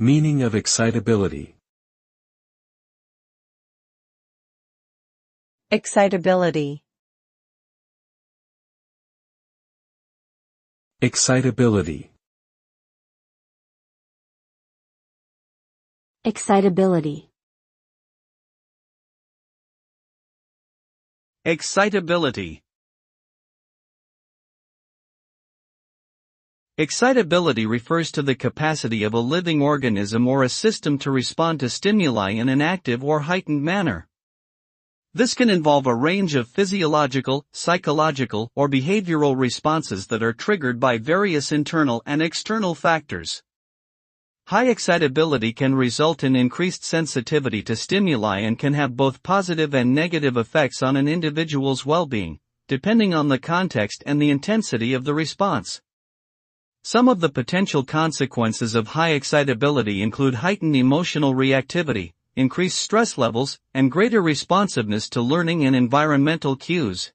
Meaning of excitability. Excitability. Excitability. Excitability. Excitability. Excitability refers to the capacity of a living organism or a system to respond to stimuli in an active or heightened manner. This can involve a range of physiological, psychological, or behavioral responses that are triggered by various internal and external factors. High excitability can result in increased sensitivity to stimuli and can have both positive and negative effects on an individual's well-being, depending on the context and the intensity of the response. Some of the potential consequences of high excitability include heightened emotional reactivity, increased stress levels, and greater responsiveness to learning and environmental cues.